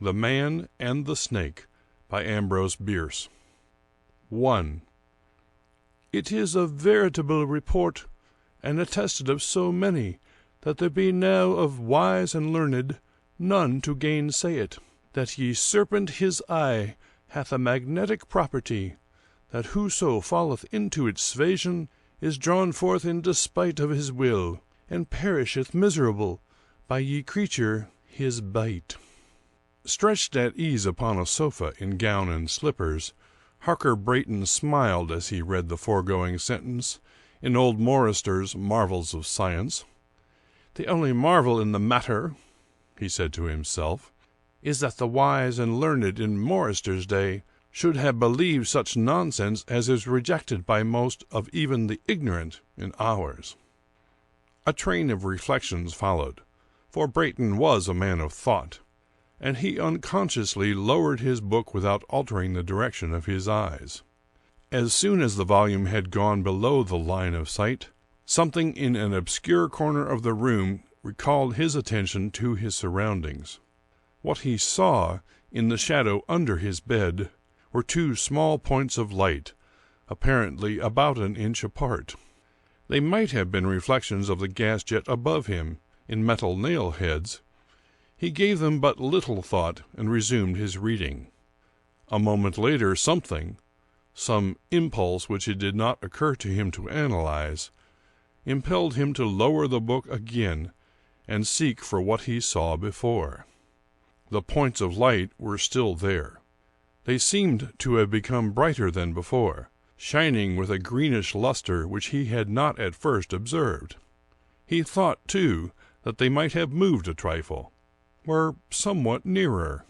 The Man and the Snake by Ambrose Bierce. 1. It is a veritable report, and attested of so many, that there be now of wise and learned none to gainsay it, that ye serpent his eye hath a magnetic property, that whoso falleth into its svasion is drawn forth in despite of his will, and perisheth miserable by ye creature his bite. Stretched at ease upon a sofa in gown and slippers, Harker Brayton smiled as he read the foregoing sentence in old Morrister's Marvels of Science. The only marvel in the matter, he said to himself, is that the wise and learned in Morrister's day should have believed such nonsense as is rejected by most of even the ignorant in ours. A train of reflections followed, for Brayton was a man of thought, and he unconsciously lowered his book without altering the direction of his eyes. As soon as the volume had gone below the line of sight, something in an obscure corner of the room recalled his attention to his surroundings. What he saw in the shadow under his bed were two small points of light, apparently about an inch apart. They might have been reflections of the gas jet above him in metal nail heads. He gave them but little thought and resumed his reading. A moment later some impulse which it did not occur to him to analyze, impelled him to lower the book again and seek for what he saw before. The points of light were still there. They seemed to have become brighter than before, shining with a greenish luster which he had not at first observed. He thought, too, that they might have moved a trifle, were somewhat nearer.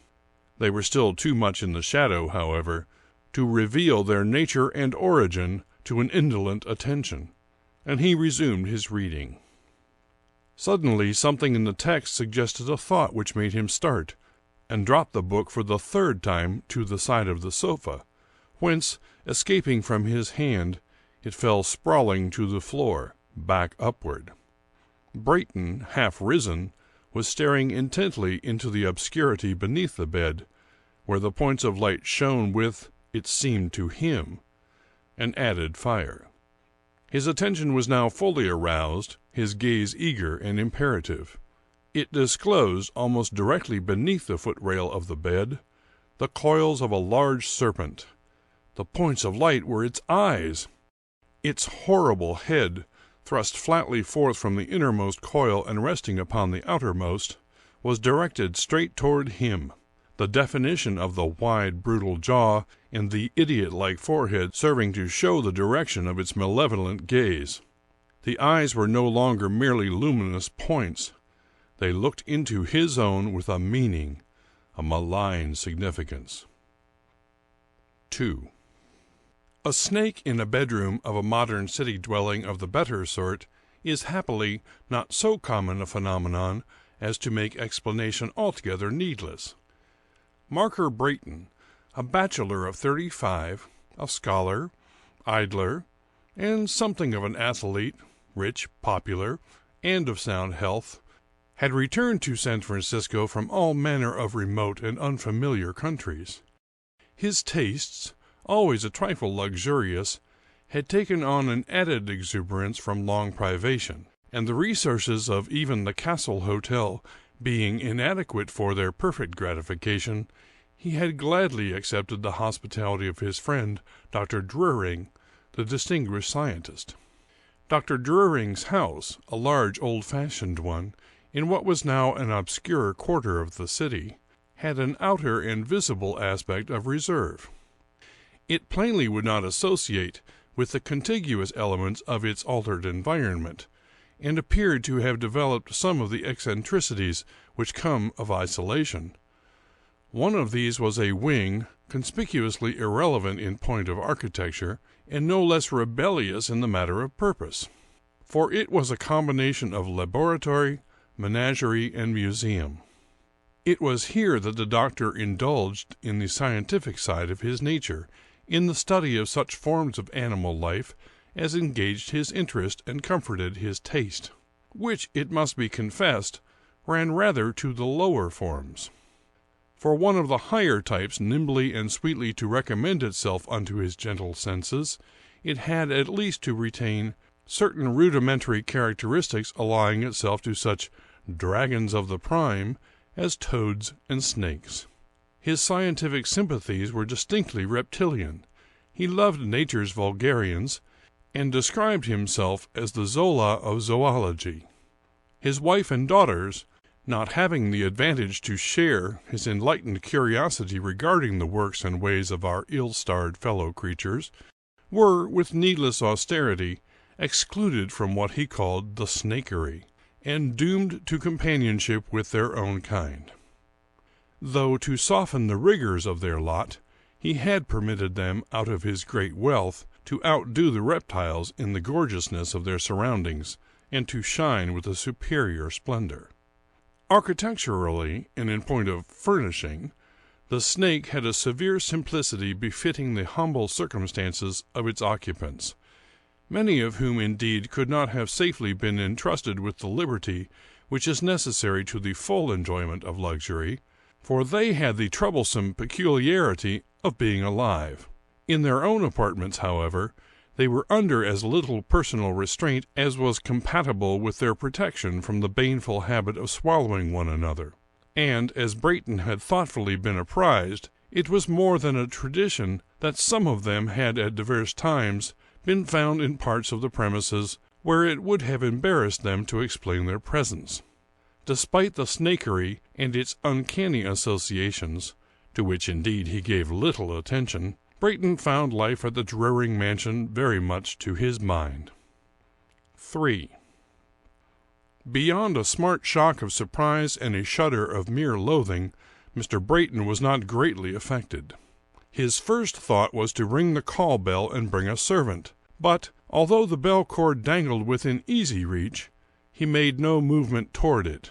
They were still too much in the shadow, however, to reveal their nature and origin to an indolent attention, and he resumed his reading. Suddenly something in the text suggested a thought which made him start, and dropped the book for the third time to the side of the sofa, whence, escaping from his hand, it fell sprawling to the floor, back upward. Brayton, half risen, was staring intently into the obscurity beneath the bed, where the points of light shone with, it seemed to him, an added fire. His attention was now fully aroused, his gaze eager and imperative. It disclosed, almost directly beneath the footrail of the bed, the coils of a large serpent. The points of light were its eyes. Its horrible head, thrust flatly forth from the innermost coil and resting upon the outermost, was directed straight toward him, the definition of the wide, brutal jaw and the idiot-like forehead serving to show the direction of its malevolent gaze. The eyes were no longer merely luminous points. They looked into his own with a meaning, a malign significance. 2. A snake in a bedroom of a modern city dwelling of the better sort is happily not so common a phenomenon as to make explanation altogether needless. Harker Brayton, a bachelor of 35, a scholar, idler, and something of an athlete, rich, popular, and of sound health, had returned to San Francisco from all manner of remote and unfamiliar countries. His tastes, always a trifle luxurious, had taken on an added exuberance from long privation, and the resources of even the Castle Hotel being inadequate for their perfect gratification, he had gladly accepted the hospitality of his friend, Dr. Druring, the distinguished scientist. Dr. Druring's house, a large old-fashioned one, in what was now an obscure quarter of the city, had an outer and visible aspect of reserve. It plainly would not associate with the contiguous elements of its altered environment, and appeared to have developed some of the eccentricities which come of isolation. One of these was a wing, conspicuously irrelevant in point of architecture, and no less rebellious in the matter of purpose, for it was a combination of laboratory, menagerie, and museum. It was here that the doctor indulged in the scientific side of his nature, in the study of such forms of animal life as engaged his interest and comforted his taste, which, it must be confessed, ran rather to the lower forms. For one of the higher types nimbly and sweetly to recommend itself unto his gentle senses, it had at least to retain certain rudimentary characteristics allying itself to such dragons of the prime as toads and snakes. His scientific sympathies were distinctly reptilian. He loved nature's vulgarians, and described himself as the Zola of zoology. His wife and daughters, not having the advantage to share his enlightened curiosity regarding the works and ways of our ill-starred fellow creatures, were, with needless austerity, excluded from what he called the snakery, and doomed to companionship with their own kind. Though, to soften the rigors of their lot, he had permitted them, out of his great wealth, to outdo the reptiles in the gorgeousness of their surroundings, and to shine with a superior splendor. Architecturally, and in point of furnishing, the snake had a severe simplicity befitting the humble circumstances of its occupants, many of whom indeed could not have safely been entrusted with the liberty which is necessary to the full enjoyment of luxury, for they had the troublesome peculiarity of being alive. In their own apartments, however, they were under as little personal restraint as was compatible with their protection from the baneful habit of swallowing one another. And, as Brayton had thoughtfully been apprised, it was more than a tradition that some of them had at divers times been found in parts of the premises where it would have embarrassed them to explain their presence. Despite the snakery and its uncanny associations, to which indeed he gave little attention, Brayton found life at the Druring mansion very much to his mind. 3. Beyond a smart shock of surprise and a shudder of mere loathing, Mr. Brayton was not greatly affected. His first thought was to ring the call bell and bring a servant, but, although the bell cord dangled within easy reach, he made no movement toward it.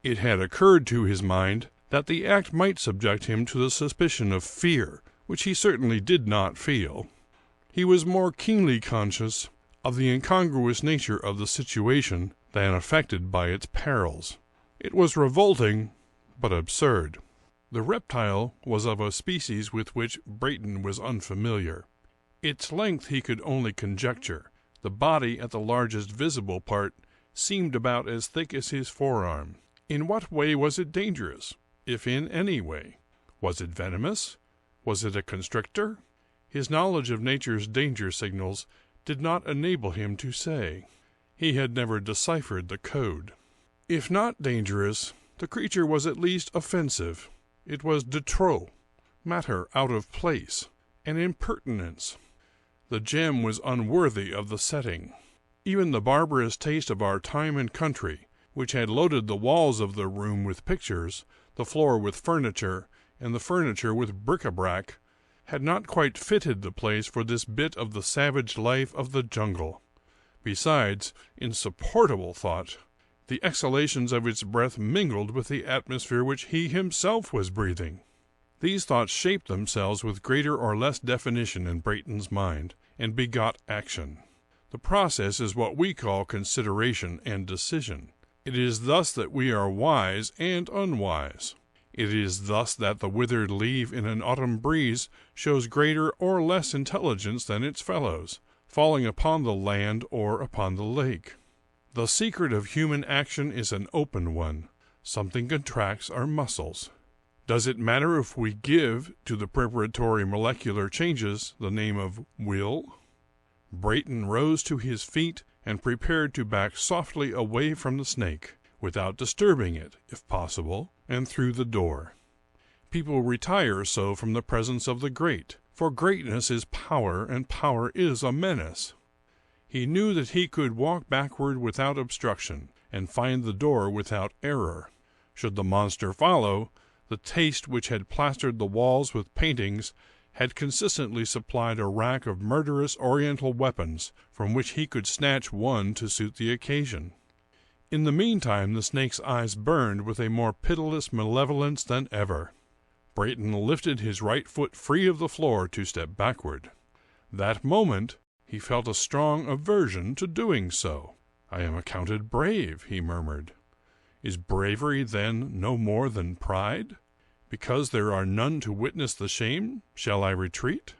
It had occurred to his mind that the act might subject him to the suspicion of fear, which he certainly did not feel. He was more keenly conscious of the incongruous nature of the situation than affected by its perils. It was revolting, but absurd. The reptile was of a species with which Brayton was unfamiliar. Its length he could only conjecture. The body at the largest visible part seemed about as thick as his forearm. In what way was it dangerous, if in any way? Was it venomous? Was it a constrictor? His knowledge of nature's danger signals did not enable him to say. He had never deciphered the code. If not dangerous, the creature was at least offensive. It was de trop, matter out of place, an impertinence. The gem was unworthy of the setting. Even the barbarous taste of our time and country, which had loaded the walls of the room with pictures, the floor with furniture, and the furniture with bric-a-brac, had not quite fitted the place for this bit of the savage life of the jungle. Besides, insupportable thought, the exhalations of its breath mingled with the atmosphere which he himself was breathing. These thoughts shaped themselves with greater or less definition in Brayton's mind, and begot action. The process is what we call consideration and decision. It is thus that we are wise and unwise. It is thus that the withered leaf in an autumn breeze shows greater or less intelligence than its fellows, falling upon the land or upon the lake. The secret of human action is an open one. Something contracts our muscles. Does it matter if we give to the preparatory molecular changes the name of will? Brayton rose to his feet and prepared to back softly away from the snake, without disturbing it, if possible, and through the door. People retire so from the presence of the great, for greatness is power, and power is a menace. He knew that he could walk backward without obstruction, and find the door without error. Should the monster follow, the taste which had plastered the walls with paintings had consistently supplied a rack of murderous oriental weapons, from which he could snatch one to suit the occasion. In the meantime the snake's eyes burned with a more pitiless malevolence than ever. Brayton lifted his right foot free of the floor to step backward. That moment he felt a strong aversion to doing so. "I am accounted brave," he murmured. "Is bravery, then, no more than pride? Because there are none to witness the shame, shall I retreat?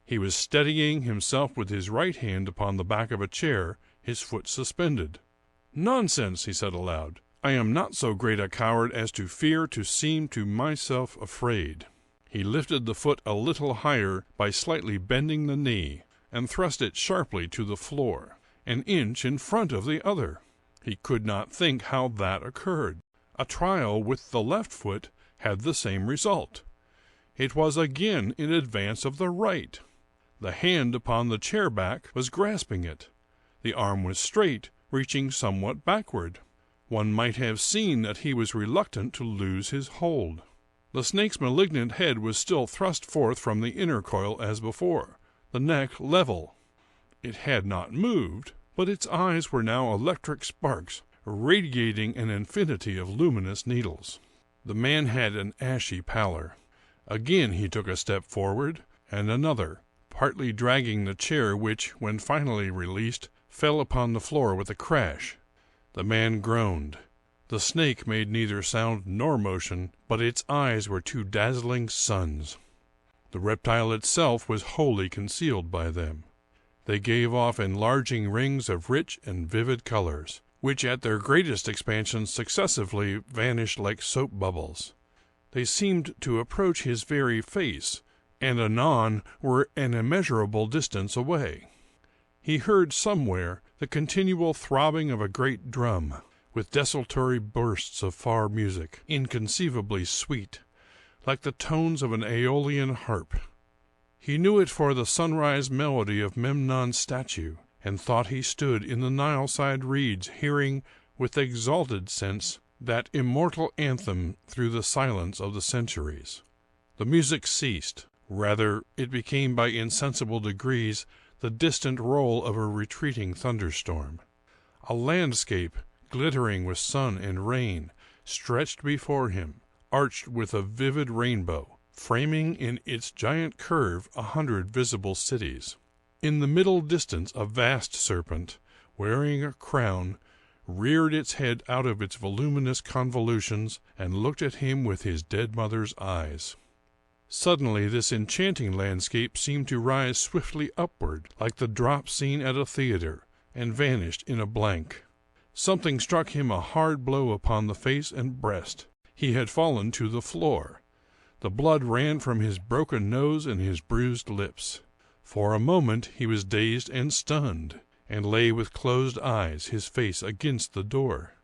He was steadying himself with his right hand upon the back of a chair, his foot suspended. "Nonsense," he said aloud. "I am not so great a coward as to fear to seem to myself afraid." He lifted the foot a little higher by slightly bending the knee, and thrust it sharply to the floor, an inch in front of the other. He could not think how that occurred. A trial with the left foot had the same result. It was again in advance of the right. The hand upon the chair back was grasping it. The arm was straight, reaching somewhat backward. One might have seen that he was reluctant to lose his hold. The snake's malignant head was still thrust forth from the inner coil as before, the neck level. It had not moved, but its eyes were now electric sparks, radiating an infinity of luminous needles. The man had an ashy pallor. Again he took a step forward, and another, partly dragging the chair which, when finally released, fell upon the floor with a crash. The man groaned. The snake made neither sound nor motion, but its eyes were two dazzling suns. The reptile itself was wholly concealed by them. They gave off enlarging rings of rich and vivid colors, which at their greatest expansion successively vanished like soap bubbles. They seemed to approach his very face, and anon were an immeasurable distance away. He heard somewhere the continual throbbing of a great drum, with desultory bursts of far music, inconceivably sweet, like the tones of an Aeolian harp. He knew it for the sunrise melody of Memnon's statue, and thought he stood in the Nile-side reeds hearing, with exalted sense, that immortal anthem through the silence of the centuries. The music ceased. Rather, it became by insensible degrees the distant roll of a retreating thunderstorm. A landscape, glittering with sun and rain, stretched before him, arched with a vivid rainbow, framing in its giant curve 100 visible cities. In the middle distance a vast serpent, wearing a crown, reared its head out of its voluminous convolutions and looked at him with his dead mother's eyes. Suddenly this enchanting landscape seemed to rise swiftly upward, like the drop scene at a theater, and vanished in a blank. Something struck him a hard blow upon the face and breast. He had fallen to the floor. The blood ran from his broken nose and his bruised lips. For a moment he was dazed and stunned, and lay with closed eyes, his face against the door.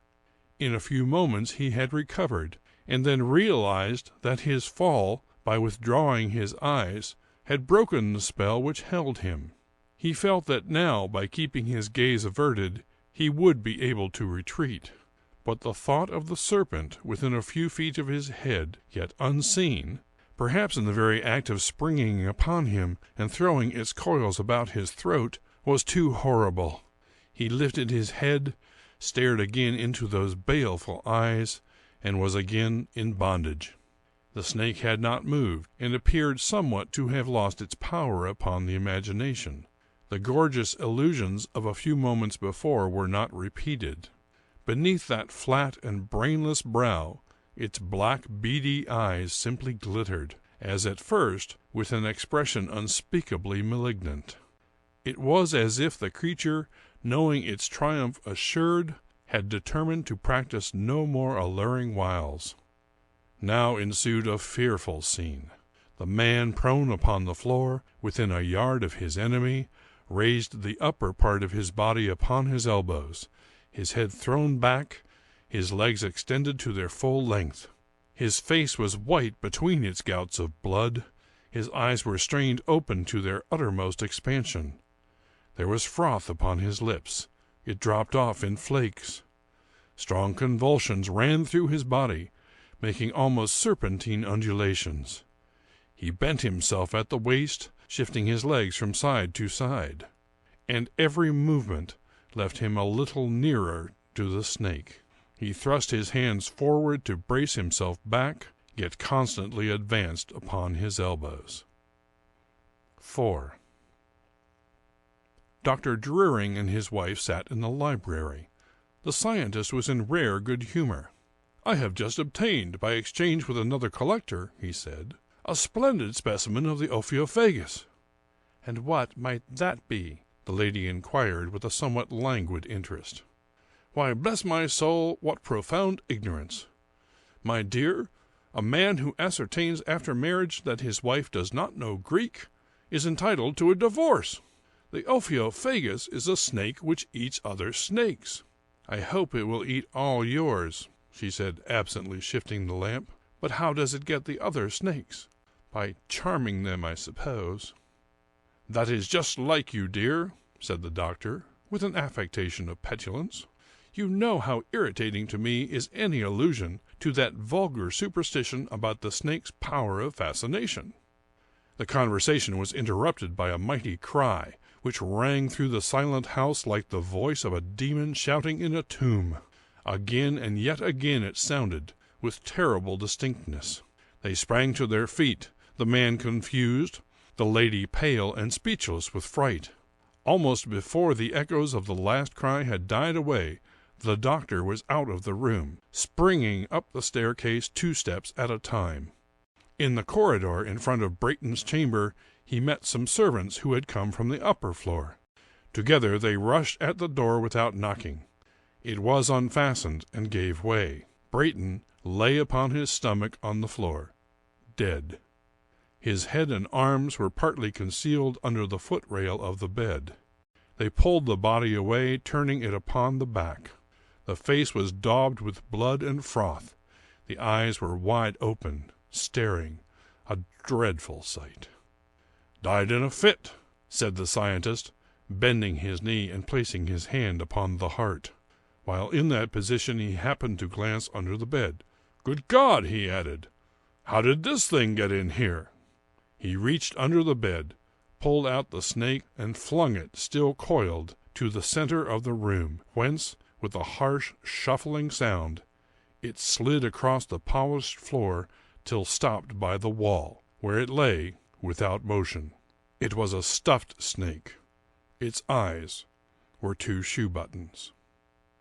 In a few moments he had recovered, and then realized that his fall, by withdrawing his eyes, had broken the spell which held him. He felt that now, by keeping his gaze averted, he would be able to retreat. But the thought of the serpent within a few feet of his head, yet unseen, perhaps in the very act of springing upon him and throwing its coils about his throat, was too horrible. He lifted his head, stared again into those baleful eyes, and was again in bondage. The snake had not moved, and appeared somewhat to have lost its power upon the imagination. The gorgeous illusions of a few moments before were not repeated. Beneath that flat and brainless brow, its black, beady eyes simply glittered, as at first, with an expression unspeakably malignant. It was as if the creature, knowing its triumph assured, had determined to practice no more alluring wiles. Now ensued a fearful scene. The man, prone upon the floor, within a yard of his enemy, raised the upper part of his body upon his elbows, his head thrown back, his legs extended to their full length. His face was white between its gouts of blood. His eyes were strained open to their uttermost expansion. There was froth upon his lips. It dropped off in flakes. Strong convulsions ran through his body, making almost serpentine undulations. He bent himself at the waist, shifting his legs from side to side, and every movement left him a little nearer to the snake. He thrust his hands forward to brace himself back, yet constantly advanced upon his elbows. 4. Dr. Druring and his wife sat in the library. The scientist was in rare good humor. "I have just obtained, by exchange with another collector," he said, "a splendid specimen of the Ophiophagus." "And what might that be?" the lady inquired with a somewhat languid interest. "Why, bless my soul, what profound ignorance! My dear, a man who ascertains after marriage that his wife does not know Greek is entitled to a divorce. The Ophiophagus is a snake which eats other snakes." "I hope it will eat all yours," she said, absently shifting the lamp. "But how does it get the other snakes? By charming them, I suppose." "That is just like you, dear," said the doctor, with an affectation of petulance. "You know how irritating to me is any allusion to that vulgar superstition about the snake's power of fascination." The conversation was interrupted by a mighty cry, which rang through the silent house like the voice of a demon shouting in a tomb. Again and yet again it sounded, with terrible distinctness. They sprang to their feet, the man confused, the lady pale and speechless with fright. Almost before the echoes of the last cry had died away, the doctor was out of the room, springing up the staircase 2 steps at a time. In the corridor in front of Brayton's chamber he met some servants who had come from the upper floor. Together they rushed at the door without knocking. It was unfastened and gave way. Brayton lay upon his stomach on the floor, dead. His head and arms were partly concealed under the footrail of the bed. They pulled the body away, turning it upon the back. The face was daubed with blood and froth. The eyes were wide open, staring, a dreadful sight. "Died in a fit," said the scientist, bending his knee and placing his hand upon the heart. While in that position he happened to glance under the bed. "Good God!" he added. "How did this thing get in here?" He reached under the bed, pulled out the snake, and flung it, still coiled, to the center of the room, whence, with a harsh, shuffling sound, it slid across the polished floor till stopped by the wall, where it lay without motion. It was a stuffed snake. Its eyes were 2 shoe buttons.